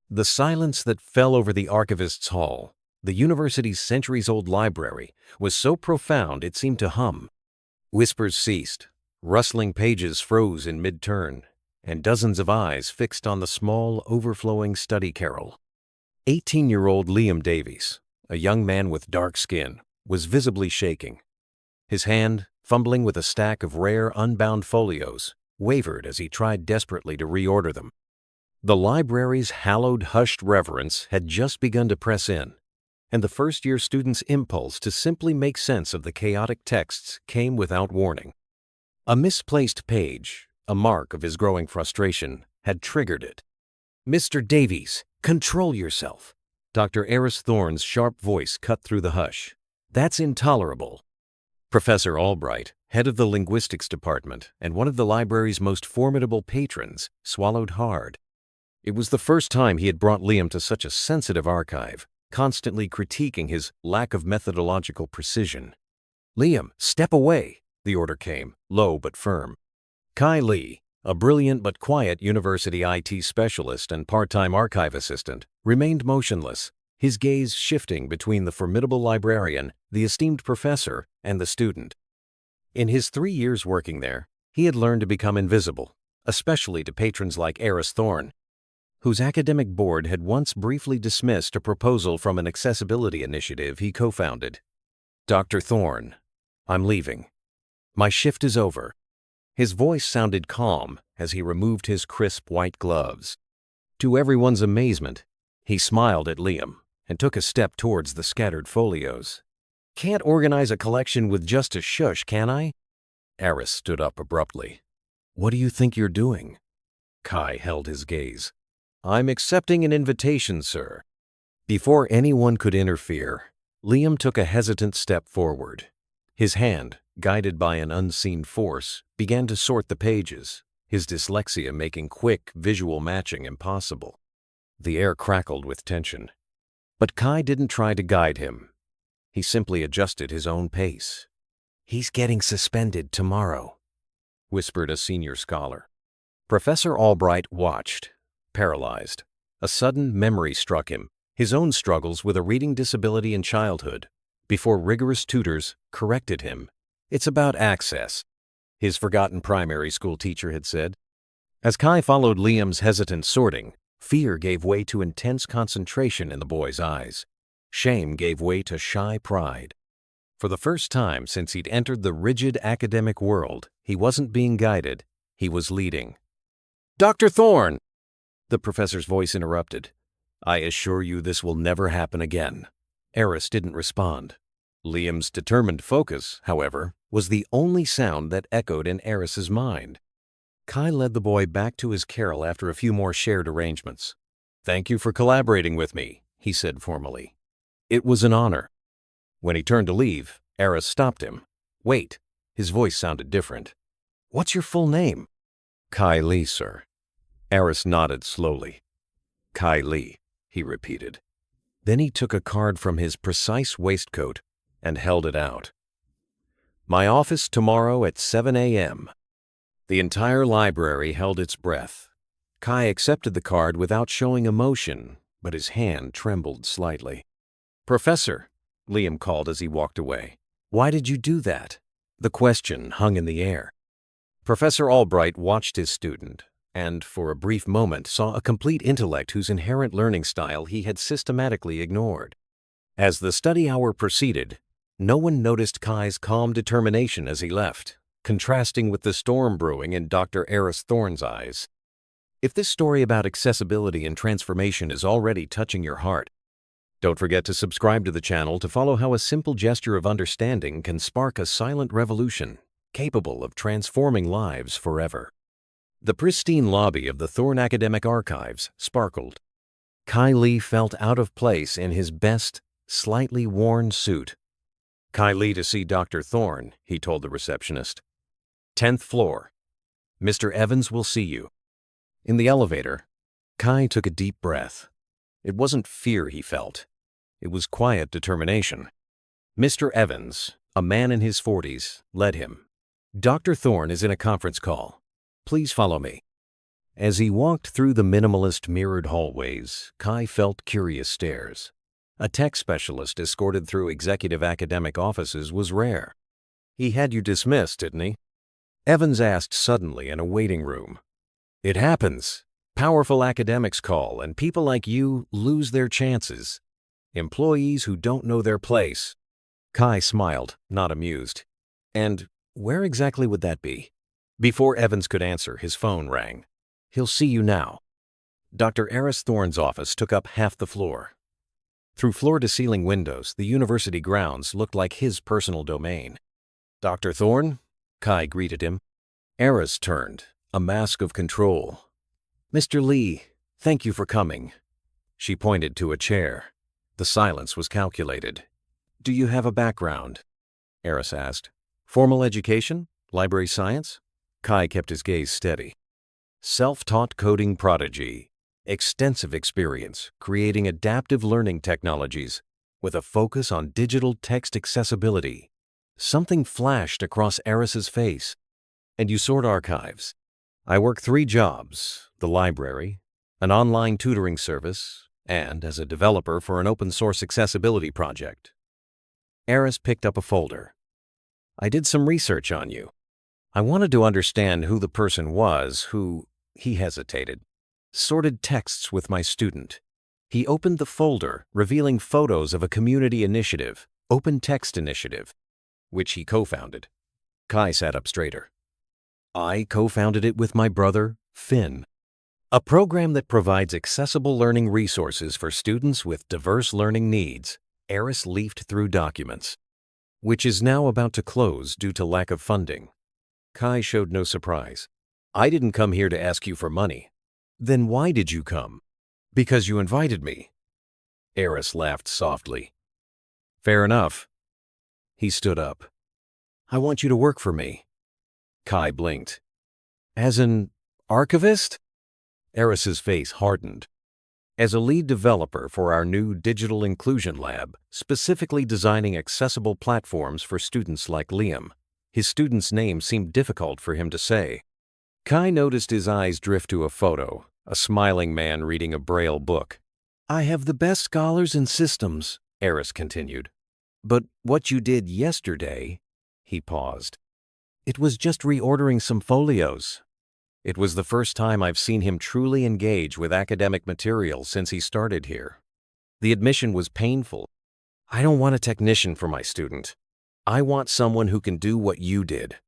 The silence that fell over the archivist's hall, the university's centuries-old library, was so profound it seemed to hum. Whispers ceased, rustling pages froze in mid-turn, and dozens of eyes fixed on the small, overflowing study carrel. 18-year-old Liam Davies, a young man with dark skin, was visibly shaking. His hand, fumbling with a stack of rare, unbound folios, wavered as he tried desperately to reorder them. The library's hallowed, hushed reverence had just begun to press in, and the first-year student's impulse to simply make sense of the chaotic texts came without warning. A misplaced page, a mark of his growing frustration, had triggered it. "Mr. Davies, control yourself." Dr. Eris Thorne's sharp voice cut through the hush. "That's intolerable." Professor Albright, head of the linguistics department and one of the library's most formidable patrons, swallowed hard. It was the first time he had brought Liam to such a sensitive archive, constantly critiquing his lack of methodological precision. "Liam, step away," the order came, low but firm. Kai Lee, a brilliant but quiet university IT specialist and part-time archive assistant, remained motionless, his gaze shifting between the formidable librarian, the esteemed professor, and the student. In his 3 years working there, he had learned to become invisible, especially to patrons like Eris Thorne, whose academic board had once briefly dismissed a proposal from an accessibility initiative he co-founded. "Dr. Thorne, I'm leaving. My shift is over." His voice sounded calm as he removed his crisp white gloves. To everyone's amazement, he smiled at Liam and took a step towards the scattered folios. "Can't organize a collection with just a shush, can I?" Eris stood up abruptly. "What do you think you're doing?" Kai held his gaze. "I'm accepting an invitation, sir." Before anyone could interfere, Liam took a hesitant step forward. His hand, guided by an unseen force, began to sort the pages, his dyslexia making quick, visual matching impossible. The air crackled with tension. But Kai didn't try to guide him. He simply adjusted his own pace. "He's getting suspended tomorrow," whispered a senior scholar. Professor Albright watched, paralyzed. A sudden memory struck him, his own struggles with a reading disability in childhood, before rigorous tutors corrected him. "It's about access," his forgotten primary school teacher had said. As Kai followed Liam's hesitant sorting, fear gave way to intense concentration in the boy's eyes. Shame gave way to shy pride. For the first time since he'd entered the rigid academic world, he wasn't being guided, he was leading. "Dr. Thorne!" The professor's voice interrupted. "I assure you this will never happen again." Eris didn't respond. Liam's determined focus, however, was the only sound that echoed in Eris's mind. Kai led the boy back to his carrel after a few more shared arrangements. "Thank you for collaborating with me," he said formally. "It was an honor." When he turned to leave, Eris stopped him. "Wait." His voice sounded different. "What's your full name?" "Kai Lee, sir." Eris nodded slowly. "Kai Lee," he repeated. Then he took a card from his precise waistcoat and held it out. "My office tomorrow at 7 a.m. The entire library held its breath. Kai accepted the card without showing emotion, but his hand trembled slightly. "Professor," Liam called as he walked away, "why did you do that?" The question hung in the air. Professor Albright watched his student, and for a brief moment saw a complete intellect whose inherent learning style he had systematically ignored. As the study hour proceeded, no one noticed Kai's calm determination as he left, contrasting with the storm brewing in Dr. Eris Thorne's eyes. If this story about accessibility and transformation is already touching your heart, don't forget to subscribe to the channel to follow how a simple gesture of understanding can spark a silent revolution capable of transforming lives forever. The pristine lobby of the Thorne Academic Archives sparkled. Kai Lee felt out of place in his best, slightly worn suit. "Kai Lee to see Dr. Thorne," he told the receptionist. "10th floor. Mr. Evans will see you." In the elevator, Kai took a deep breath. It wasn't fear he felt. It was quiet determination. Mr. Evans, a man in his 40s, led him. "Dr. Thorne is in a conference call. Please follow me." As he walked through the minimalist mirrored hallways, Kai felt curious stares. A tech specialist escorted through executive academic offices was rare. "He had you dismissed, didn't he?" Evans asked suddenly in a waiting room. "It happens. Powerful academics call, and people like you lose their chances. Employees who don't know their place." Kai smiled, not amused. "And where exactly would that be?" Before Evans could answer, his phone rang. "He'll see you now." Dr. Eris Thorne's office took up half the floor. Through floor-to-ceiling windows, the university grounds looked like his personal domain. "Dr. Thorne?" Kai greeted him. Eris turned, a mask of control. "Mr. Lee, thank you for coming." She pointed to a chair. The silence was calculated. "Do you have a background?" Eris asked. "Formal education? Library science?" Kai kept his gaze steady. "Self-taught coding prodigy. Extensive experience creating adaptive learning technologies with a focus on digital text accessibility." Something flashed across Eris's face. "And you sort archives?" "I work 3 jobs, the library, an online tutoring service, and as a developer for an open-source accessibility project." Eris picked up a folder. "I did some research on you. I wanted to understand who the person was who," he hesitated, "sorted texts with my student." He opened the folder, revealing photos of a community initiative, OpenText Initiative, which he co-founded. Kai sat up straighter. "I co-founded it with my brother, Finn. A program that provides accessible learning resources for students with diverse learning needs." Eris leafed through documents. "Which is now about to close due to lack of funding." Kai showed no surprise. "I didn't come here to ask you for money." "Then why did you come?" "Because you invited me." Eris laughed softly. "Fair enough." He stood up. "I want you to work for me." Kai blinked. "As an archivist?" Eris's face hardened. "As a lead developer for our new digital inclusion lab, specifically designing accessible platforms for students like Liam." His student's name seemed difficult for him to say. Kai noticed his eyes drift to a photo, a smiling man reading a Braille book. "I have the best scholars in systems," Eris continued. "But what you did yesterday," he paused. "It was just reordering some folios." It was the first time I've seen him truly engage with academic material since he started here. The admission was painful. "I don't want a technician for my student. I want someone who can do what you did.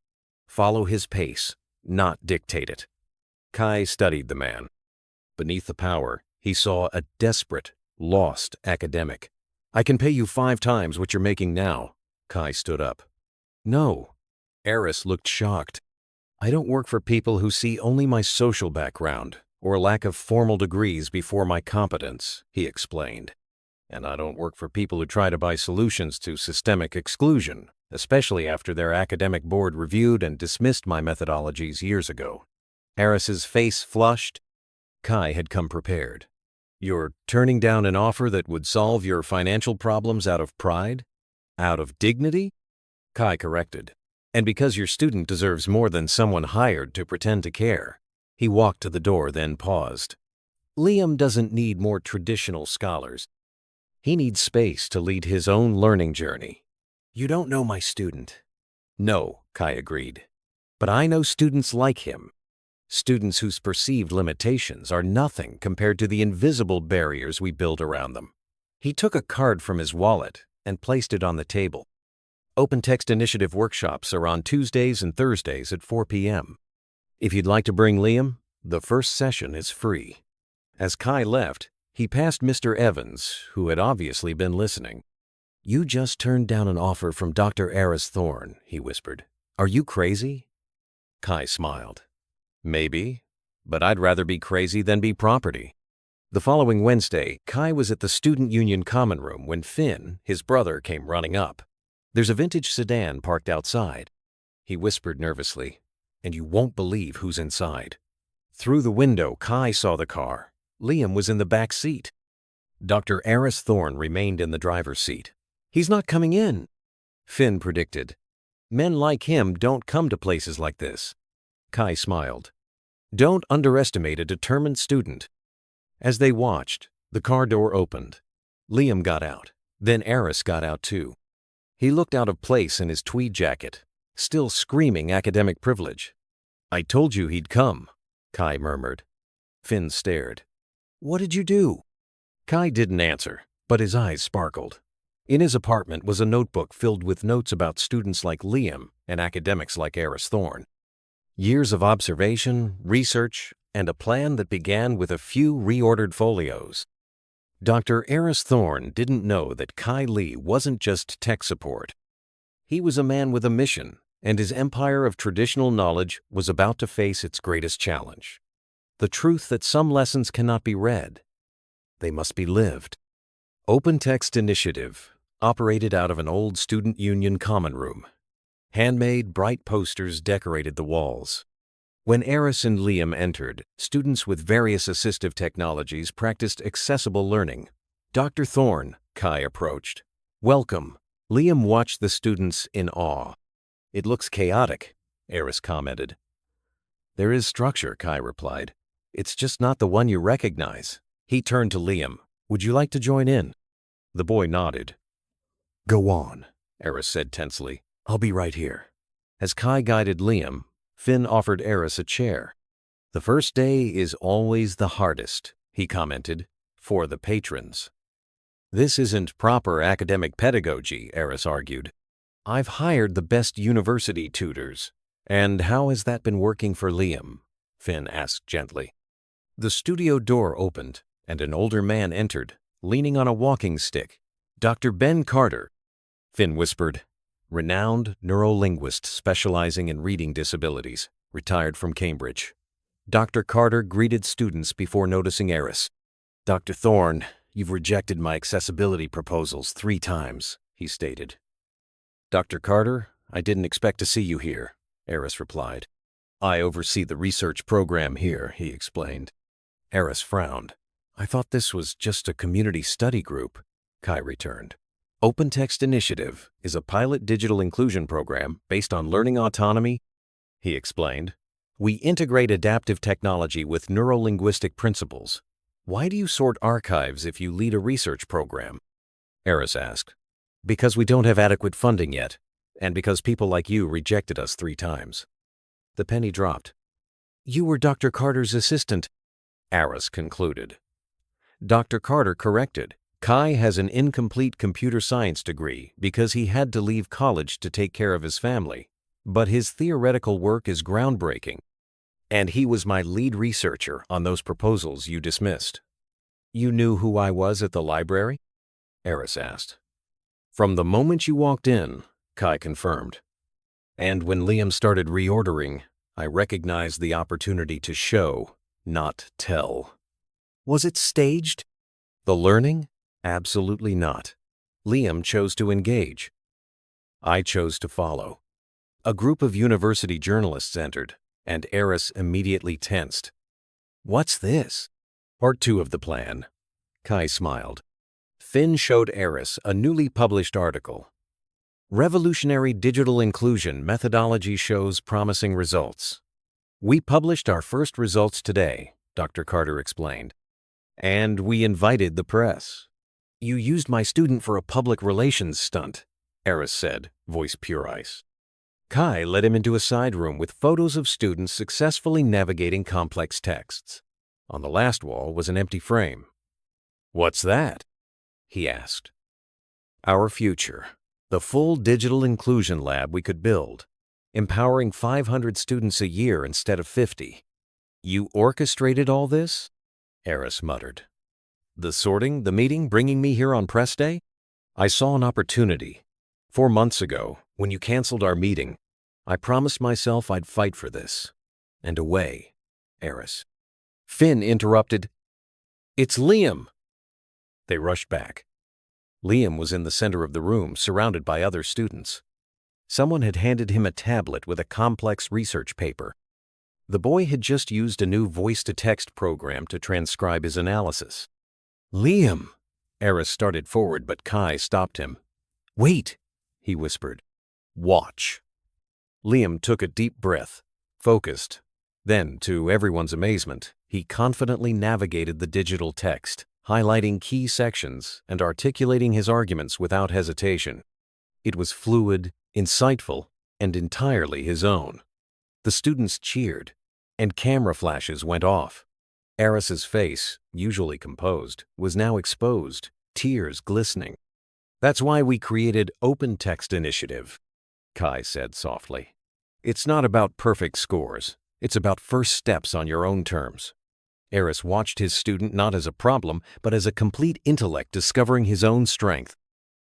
Follow his pace, not dictate it." Kai studied the man. Beneath the power, he saw a desperate, lost academic. "I can pay you 5 times what you're making now." Kai stood up. "No." Eris looked shocked. "I don't work for people who see only my social background or lack of formal degrees before my competence," he explained. "And I don't work for people who try to buy solutions to systemic exclusion, especially after their academic board reviewed and dismissed my methodologies years ago." Eris's face flushed. Kai had come prepared. "You're turning down an offer that would solve your financial problems out of pride? Out of dignity?" Kai corrected. "And because your student deserves more than someone hired to pretend to care." He walked to the door, then paused. "Liam doesn't need more traditional scholars. He needs space to lead his own learning journey." "You don't know my student." "No," Kai agreed. "But I know students like him. Students whose perceived limitations are nothing compared to the invisible barriers we build around them." He took a card from his wallet and placed it on the table. "OpenText Initiative workshops are on Tuesdays and Thursdays at 4 p.m. If you'd like to bring Liam, the first session is free." As Kai left, he passed Mr. Evans, who had obviously been listening. "You just turned down an offer from Dr. Eris Thorne," he whispered. "Are you crazy?" Kai smiled. "Maybe, but I'd rather be crazy than be property." The following Wednesday, Kai was at the Student Union Common Room when Finn, his brother, came running up. "There's a vintage sedan parked outside," he whispered nervously, "and you won't believe who's inside." Through the window, Kai saw the car. Liam was in the back seat. Dr. Eris Thorne remained in the driver's seat. "He's not coming in," Finn predicted. "Men like him don't come to places like this." Kai smiled. Don't underestimate a determined student. As they watched, the car door opened. Liam got out. Then Eris got out too. He looked out of place in his tweed jacket, still screaming academic privilege. "I told you he'd come," Kai murmured. Finn stared. "What did you do?" Kai didn't answer, but his eyes sparkled. In his apartment was a notebook filled with notes about students like Liam and academics like Eris Thorne. Years of observation, research, and a plan that began with a few reordered folios. Dr. Eris Thorne didn't know that Kai Lee wasn't just tech support. He was a man with a mission, and his empire of traditional knowledge was about to face its greatest challenge. The truth that some lessons cannot be read. They must be lived. OpenText Initiative operated out of an old student union common room. Handmade, bright posters decorated the walls. When Eris and Liam entered, students with various assistive technologies practiced accessible learning. "Dr. Thorne," Kai approached. "Welcome." Liam watched the students in awe. "It looks chaotic," Eris commented. "There is structure," Kai replied. "It's just not the one you recognize." He turned to Liam. "Would you like to join in?" The boy nodded. "Go on," Eris said tensely. "I'll be right here." As Kai guided Liam, Finn offered Eris a chair. "The first day is always the hardest," he commented, "for the patrons." "This isn't proper academic pedagogy," Eris argued. "I've hired the best university tutors." "And how has that been working for Liam?" Finn asked gently. The studio door opened, and an older man entered, leaning on a walking stick. "Dr. Ben Carter," Finn whispered. "Renowned neurolinguist specializing in reading disabilities, retired from Cambridge." Dr. Carter greeted students before noticing Eris. "Dr. Thorne, you've rejected my accessibility proposals 3 times, he stated. "Dr. Carter, I didn't expect to see you here," Eris replied. "I oversee the research program here," he explained. Eris frowned. "I thought this was just a community study group," Kai returned. "OpenText Initiative is a pilot digital inclusion program based on learning autonomy," he explained. "We integrate adaptive technology with neurolinguistic principles." "Why do you sort archives if you lead a research program?" Eris asked. "Because we don't have adequate funding yet, and because people like you rejected us 3 times. The penny dropped. "You were Dr. Carter's assistant," Eris concluded. Dr. Carter corrected. "Kai has an incomplete computer science degree because he had to leave college to take care of his family. But his theoretical work is groundbreaking. And he was my lead researcher on those proposals you dismissed." "You knew who I was at the library?" Eris asked. "From the moment you walked in," Kai confirmed. "And when Liam started reordering, I recognized the opportunity to show, not tell." "Was it staged?" "The learning? Absolutely not. Liam chose to engage. I chose to follow." A group of university journalists entered, and Eris immediately tensed. "What's this?" "Part 2 of the plan." Kai smiled. Finn showed Eris a newly published article. "Revolutionary digital inclusion methodology shows promising results." "We published our first results today," Dr. Carter explained. "And we invited the press." "You used my student for a public relations stunt," Eris said, voice pure ice. Kai led him into a side room with photos of students successfully navigating complex texts. On the last wall was an empty frame. "What's that?" he asked. "Our future. The full digital inclusion lab we could build, empowering 500 students a year instead of 50. "You orchestrated all this?" Eris muttered. "The sorting, the meeting, bringing me here on press day? I saw an opportunity. 4 months ago, when you canceled our meeting, I promised myself I'd fight for this." "And away, Eris." Finn interrupted. "It's Liam." They rushed back. Liam was in the center of the room, surrounded by other students. Someone had handed him a tablet with a complex research paper. The boy had just used a new voice-to-text program to transcribe his analysis. "Liam!" Eris started forward, but Kai stopped him. "Wait," he whispered. "Watch." Liam took a deep breath, focused. Then, to everyone's amazement, he confidently navigated the digital text, highlighting key sections and articulating his arguments without hesitation. It was fluid, insightful, and entirely his own. The students cheered, and camera flashes went off. Eris's face, usually composed, was now exposed, tears glistening. "That's why we created OpenText Initiative," Kai said softly. "It's not about perfect scores. It's about first steps on your own terms." Eris watched his student not as a problem, but as a complete intellect discovering his own strength.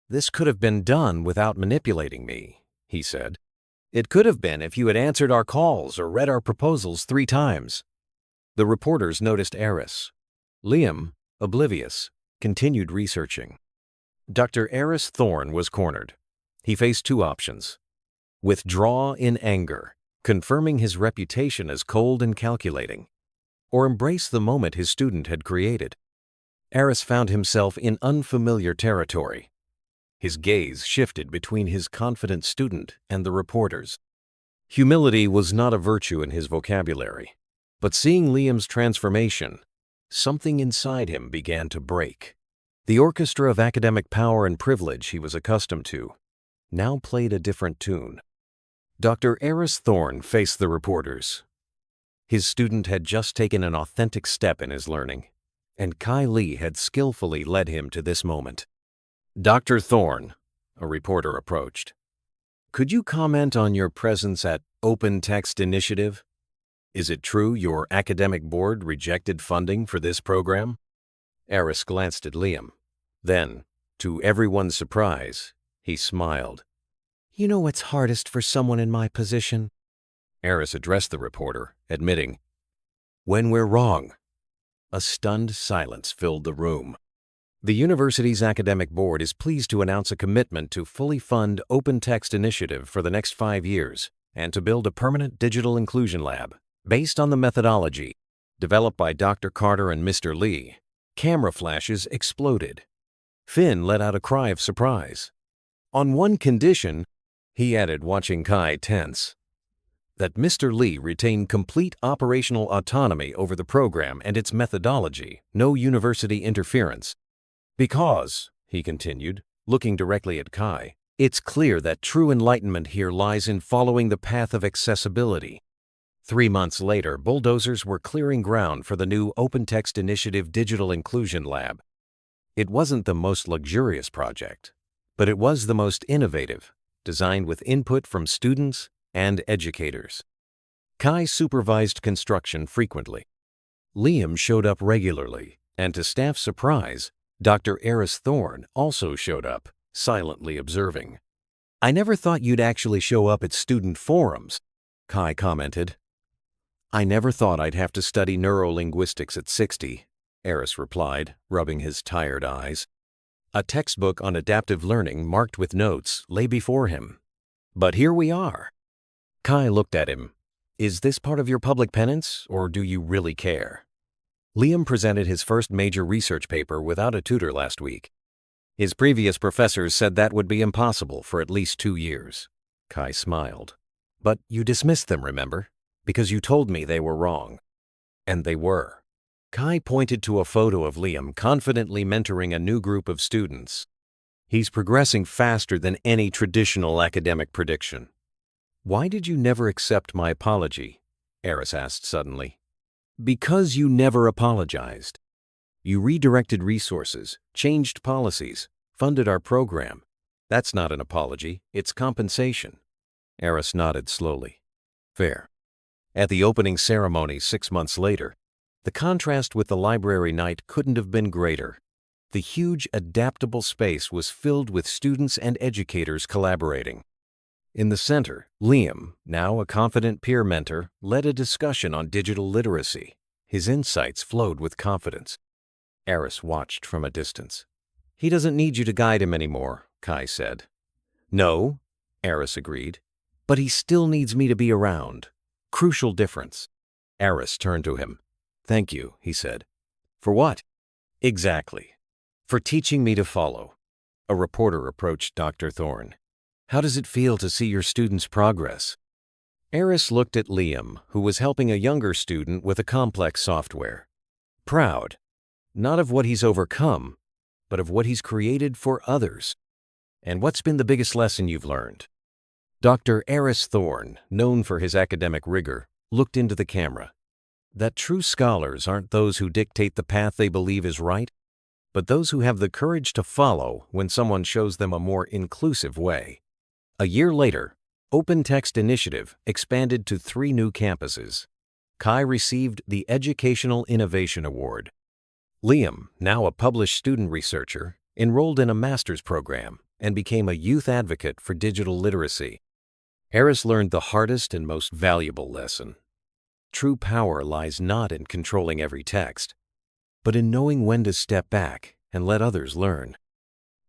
"This could have been done without manipulating me," he said. "It could have been if you had answered our calls or read our proposals 3 times. The reporters noticed Eris. Liam, oblivious, continued researching. Dr. Eris Thorne was cornered. He faced 2 options. Withdraw in anger, confirming his reputation as cold and calculating, or embrace the moment his student had created. Eris found himself in unfamiliar territory. His gaze shifted between his confident student and the reporters. Humility was not a virtue in his vocabulary, but seeing Liam's transformation, something inside him began to break. The orchestra of academic power and privilege he was accustomed to now played a different tune. Dr. Eris Thorne faced the reporters. His student had just taken an authentic step in his learning, and Kai Lee had skillfully led him to this moment. "Dr. Thorne," a reporter approached, "could you comment on your presence at OpenText Initiative? Is it true your academic board rejected funding for this program?" Eris glanced at Liam. Then, to everyone's surprise, he smiled. "You know what's hardest for someone in my position?" Eris addressed the reporter, admitting, "When we're wrong." A stunned silence filled the room. The university's academic board is pleased to announce a commitment to fully fund OpenText Initiative for the next 5 years and to build a permanent digital inclusion lab based on the methodology developed by Dr. Carter and Mr. Lee. Camera flashes exploded. Finn let out a cry of surprise. "On one condition," he added, watching Kai tense, "that Mr. Lee retain complete operational autonomy over the program and its methodology, no university interference. Because," he continued, looking directly at Kai, "it's clear that true enlightenment here lies in following the path of accessibility." 3 months later, bulldozers were clearing ground for the new OpenText Initiative Digital Inclusion Lab. It wasn't the most luxurious project, but it was the most innovative, designed with input from students and educators. Kai supervised construction frequently. Liam showed up regularly, and to staff's surprise, Dr. Eris Thorne also showed up, silently observing. "I never thought you'd actually show up at student forums," Kai commented. "I never thought I'd have to study neurolinguistics at 60, Eris replied, rubbing his tired eyes. A textbook on adaptive learning marked with notes lay before him. "But here we are." Kai looked at him. "Is this part of your public penance, or do you really care?" Liam presented his first major research paper without a tutor last week. His previous professors said that would be impossible for at least 2 years. Kai smiled. "But you dismissed them, remember? Because you told me they were wrong." And they were. Kai pointed to a photo of Liam confidently mentoring a new group of students. "He's progressing faster than any traditional academic prediction." "Why did you never accept my apology?" Eris asked suddenly. "Because you never apologized. You redirected resources, changed policies, funded our program. That's not an apology, it's compensation." Eris nodded slowly. "Fair." At the opening ceremony 6 months later, the contrast with the library night couldn't have been greater. The huge, adaptable space was filled with students and educators collaborating. In the center, Liam, now a confident peer mentor, led a discussion on digital literacy. His insights flowed with confidence. Eris watched from a distance. "He doesn't need you to guide him anymore," Kai said. "No," Eris agreed, "but he still needs me to be around. Crucial difference." Eris turned to him. "Thank you," he said. "For what?" "Exactly. For teaching me to follow." A reporter approached Dr. Thorne. "How does it feel to see your students' progress?" Eris looked at Liam, who was helping a younger student with a complex software. Proud, not of what he's overcome, but of what he's created for others. And what's been the biggest lesson you've learned? Dr. Eris Thorne, known for his academic rigor, looked into the camera. That true scholars aren't those who dictate the path they believe is right, but those who have the courage to follow when someone shows them a more inclusive way. A year later, OpenText Initiative expanded to 3 new campuses. Kai received the Educational Innovation Award. Liam, now a published student researcher, enrolled in a master's program and became a youth advocate for digital literacy. Eris learned the hardest and most valuable lesson. True power lies not in controlling every text, but in knowing when to step back and let others learn.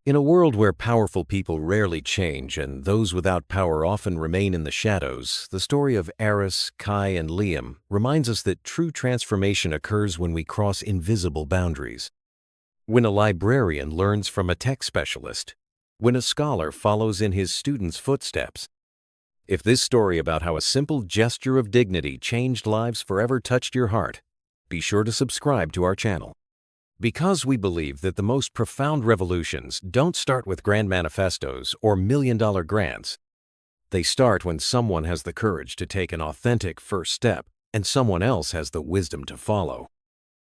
In a world where powerful people rarely change and those without power often remain in the shadows, the story of Eris, Kai, and Liam reminds us that true transformation occurs when we cross invisible boundaries. When a librarian learns from a tech specialist, when a scholar follows in his student's footsteps. If this story about how a simple gesture of dignity changed lives forever touched your heart, be sure to subscribe to our channel. Because we believe that the most profound revolutions don't start with grand manifestos or million-dollar grants. They start when someone has the courage to take an authentic first step and someone else has the wisdom to follow.